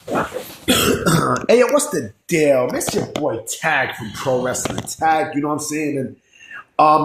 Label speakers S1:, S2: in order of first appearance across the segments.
S1: Hey, yo, what's the deal? It's your boy Tag from Pro Wrestling Tag, you know what I'm saying? And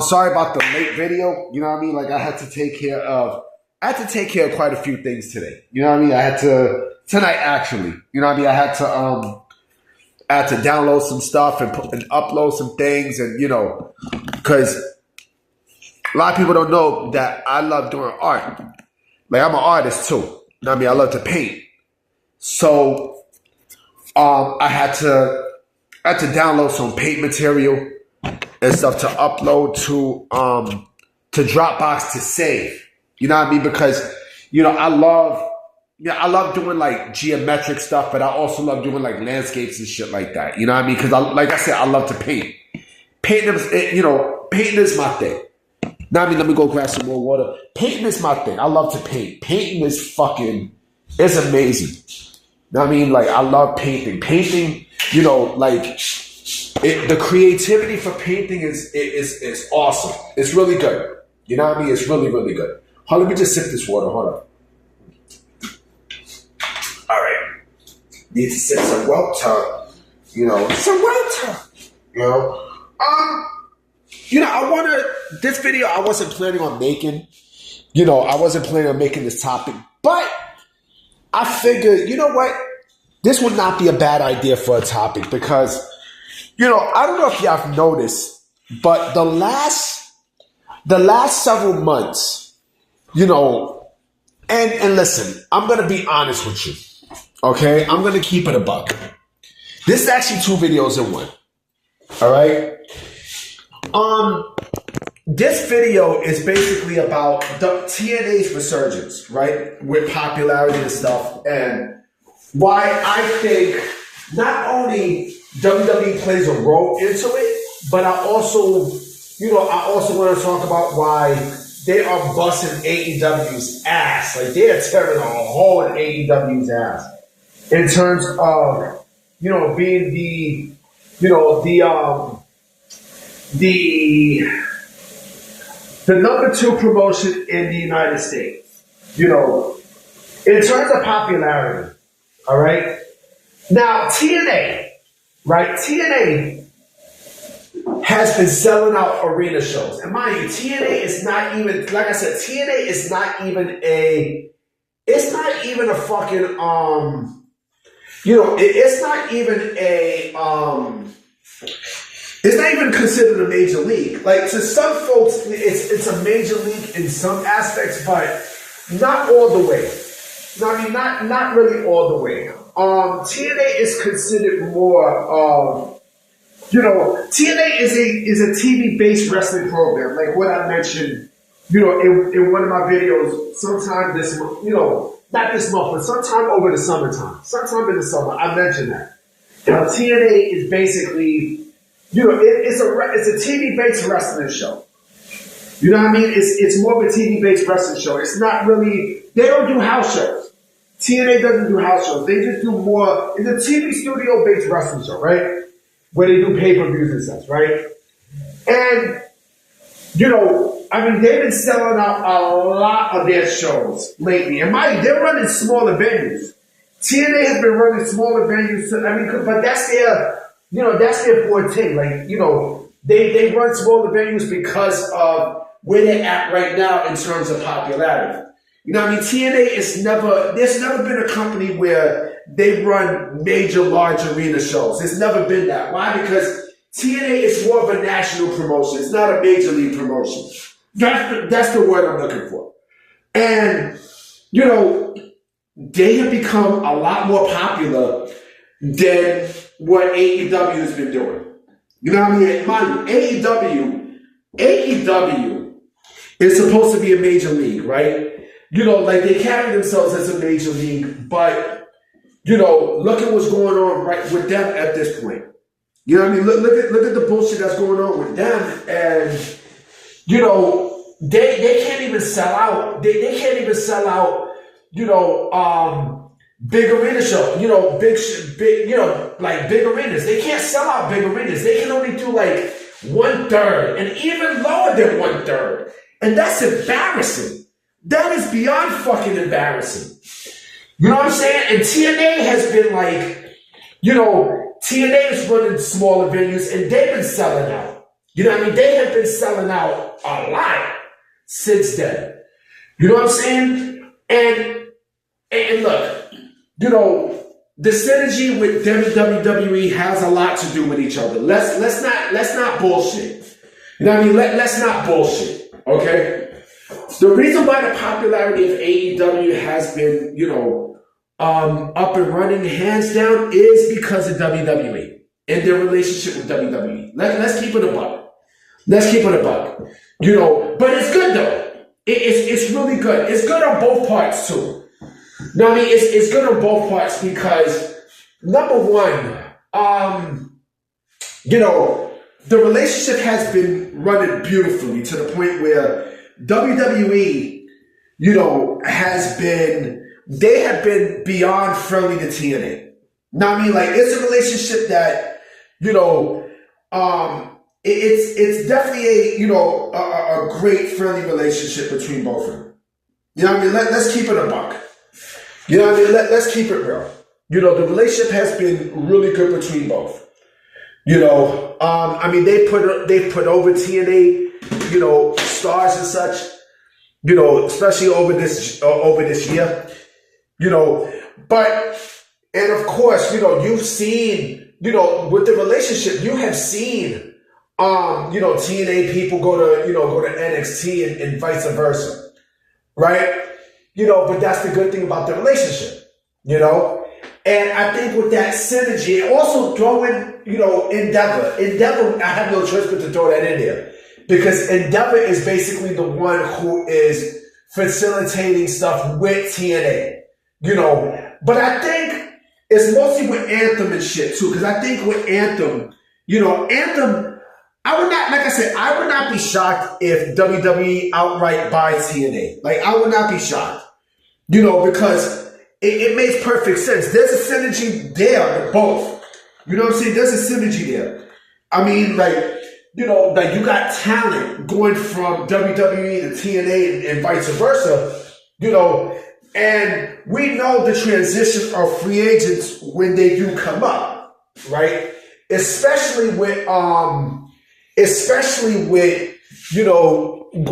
S1: sorry about the late video, you know what I mean? Like I had to take care of quite a few things today. You know what I mean? Tonight actually. You know what I mean? I had to download some stuff and upload some things, and because a lot of people don't know that I love doing art. Like, I'm an artist too. You know what I mean? I love to paint. So I had to download some paint material and stuff to upload to Dropbox to save. You know what I mean? Because I love doing like geometric stuff, but I also love doing like landscapes and shit like that. You know what I mean? Because like I said, I love to paint. Painting is my thing. Now, let me go grab some more water. Painting is my thing. I love to paint. Painting is it's amazing. You know what I mean? Like, I love painting. Painting, the creativity for painting is awesome. It's really good. You know what I mean? It's really, really good. Hold on, let me just sip this water. Hold on. All right. Need to sip some Welter. Some Welter. This video I wasn't planning on making. I wasn't planning on making this topic, but I figured, you know what? This would not be a bad idea for a topic because, I don't know if y'all have noticed, but the last several months, and listen, I'm going to be honest with you, okay? I'm going to keep it a buck. This is actually 2 videos in one, all right? This video is basically about the TNA's resurgence, right? With popularity and stuff, and why I think not only WWE plays a role into it, but I also want to talk about why they are busting AEW's ass. Like, they are tearing a hole in AEW's ass in terms of, being the number 2 promotion in the United States, in terms of popularity, all right? Now, TNA, right? TNA has been selling out arena shows. And mind you, TNA is not even, like I said, TNA is not even it's not even a fucking, it's not even it's not even considered a major league. Like, to some folks, it's a major league in some aspects, but not all the way. Not really all the way. TNA is considered more TNA is a TV-based wrestling program, like what I mentioned, in one of my videos, sometime this month, not this month, but sometime over the summertime. Sometime in the summer, I mentioned that. TNA is basically, it's a TV-based wrestling show. You know what I mean? It's more of a TV-based wrestling show. It's not really, they don't do house shows. TNA doesn't do house shows. They just do more, it's a TV studio-based wrestling show, right? Where they do pay-per-views and such, right? And, they've been selling out a lot of their shows lately. And they're running smaller venues. TNA has been running smaller venues, but that's their forte. Like, they run smaller venues because of where they're at right now in terms of popularity. TNA there's never been a company where they run major, large arena shows. It's never been that. Why? Because TNA is more of a national promotion. It's not a major league promotion. That's the word I'm looking for. And, they have become a lot more popular than what AEW has been doing. You know what I mean? Mind you, AEW is supposed to be a major league, right? Like, they carry themselves as a major league, but, look at what's going on right with them at this point. You know what I mean? Look at the bullshit that's going on with them, and, they can't even sell out. They can't even sell out, big arena show, like big arenas. They can't sell out big arenas. They can only do like 1/3 and even lower than 1/3. And that's embarrassing. That is beyond fucking embarrassing. You know what I'm saying? And TNA has been like, TNA is running smaller venues and they've been selling out. You know what I mean? They have been selling out a lot since then. You know what I'm saying? And look, the synergy with WWE has a lot to do with each other. Let's not bullshit. You know what I mean? Let's not bullshit. Okay? The reason why the popularity of AEW has been, up and running hands down is because of WWE and their relationship with WWE. Let's keep it a buck. Let's keep it a buck. But it's good though. It's really good. It's good on both parts too. No, I mean it's good on both parts because number one, the relationship has been running beautifully to the point where WWE, they have been beyond friendly to TNA. Now, I mean, like, it's a relationship that, it's definitely a great friendly relationship between both of them. You know what I mean? Let's keep it a buck. You know what I mean? Let's keep it real. The relationship has been really good between both. I mean, they've put over TNA, stars and such, especially over this year. And of course, you've seen, with the relationship, you have seen, TNA people go to NXT and vice versa, right? But that's the good thing about the relationship, And I think with that synergy, and also throw in, Endeavor. Endeavor, I have no choice but to throw that in there because Endeavor is basically the one who is facilitating stuff with TNA. But I think it's mostly with Anthem and shit too, because I think with Anthem, Anthem, I would not be shocked if WWE outright buys TNA. Like, I would not be shocked, because it makes perfect sense. There's a synergy there with both. You know what I'm saying? There's a synergy there. I mean, like you got talent going from WWE to TNA and vice versa, and we know the transition of free agents when they do come up, right? Especially with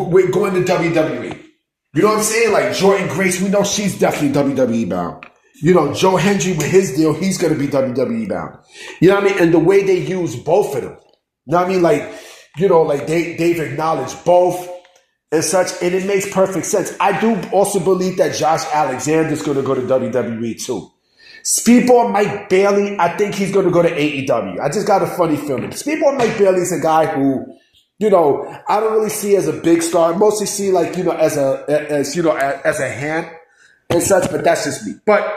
S1: with going to WWE. You know what I'm saying? Like Jordan Grace, we know she's definitely WWE bound. Joe Hendry with his deal, he's going to be WWE bound. You know what I mean? And the way they use both of them. You know what I mean? Like, they've acknowledged both and such, and it makes perfect sense. I do also believe that Josh Alexander's going to go to WWE too. Speedball Mike Bailey, I think he's going to go to AEW. I just got a funny feeling. Speedball Mike Bailey's a guy who, I don't really see as a big star. I mostly see as a hand and such, but that's just me. But,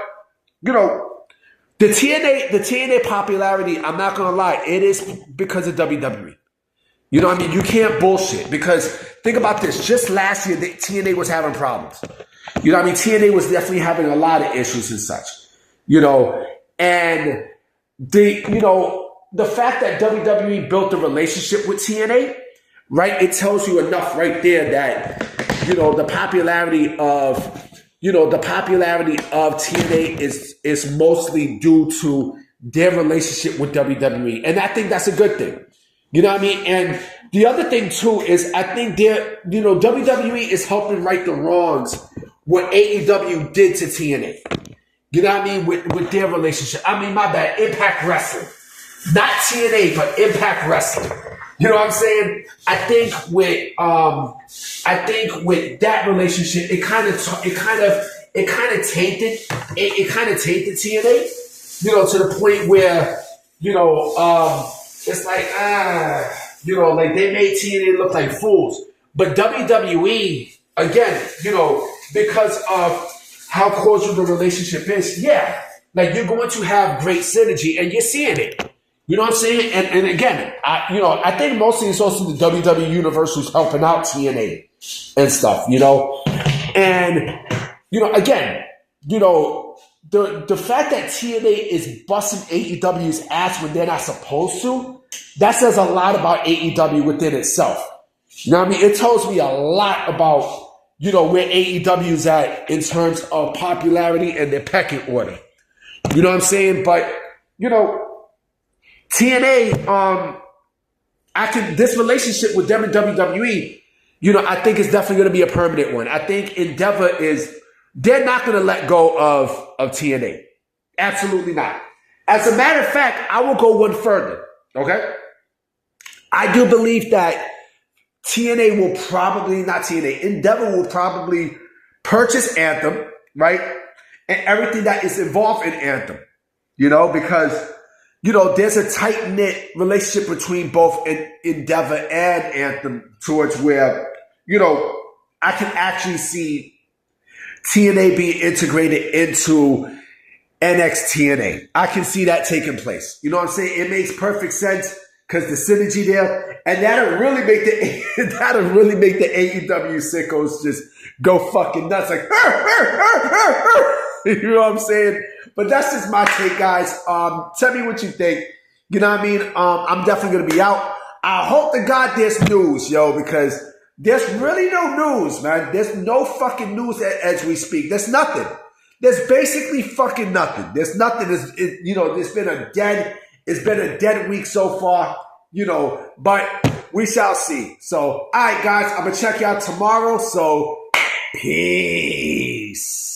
S1: the TNA popularity, I'm not going to lie, it is because of WWE. You know what I mean? You can't bullshit because think about this. Just last year, TNA was having problems. You know what I mean? TNA was definitely having a lot of issues and such. And the fact that WWE built a relationship with TNA, right? It tells you enough right there that, the popularity of TNA is mostly due to their relationship with WWE. And I think that's a good thing. You know what I mean? And the other thing too is I think WWE is helping right the wrongs what AEW did to TNA. You know what I mean? With their relationship. I mean, my bad. Impact Wrestling. Not TNA, but Impact Wrestling. You know what I'm saying? I think with that relationship, it kind of tainted TNA, to the point where, it's like, like they made TNA look like fools. But WWE, again, because of how cordial the relationship is, like you're going to have great synergy and you're seeing it. You know what I'm saying? And again, I think mostly it's also the WWE Universe who's helping out TNA and stuff, And, again, the fact that TNA is busting AEW's ass when they're not supposed to, that says a lot about AEW within itself. You know what I mean? It tells me a lot about, you know, where AEW's at in terms of popularity and their pecking order. You know what I'm saying? But, you know, TNA, this relationship with them and WWE, you know, I think it's definitely going to be a permanent one. I think Endeavor they're not going to let go of TNA. Absolutely not. As a matter of fact, I will go one further. Okay? I do believe that Endeavor will probably purchase Anthem, right? And everything that is involved in Anthem, you know, because, you know, there's a tight-knit relationship between both Endeavor and Anthem towards where, you know, I can actually see TNA being integrated into NXT. I can see that taking place. You know what I'm saying? It makes perfect sense because the synergy there, and that'll really make the AEW sickos just go fucking nuts, like you know what I'm saying? But that's just my take, guys. Tell me what you think. You know what I mean? I'm definitely gonna be out. I hope to God there's news, yo, because there's really no news, man. There's no fucking news as we speak. There's nothing. There's basically fucking nothing. There's nothing. You know, it's been a dead week so far, you know, but we shall see. So, all right, guys, I'm going to check you out tomorrow. So, peace.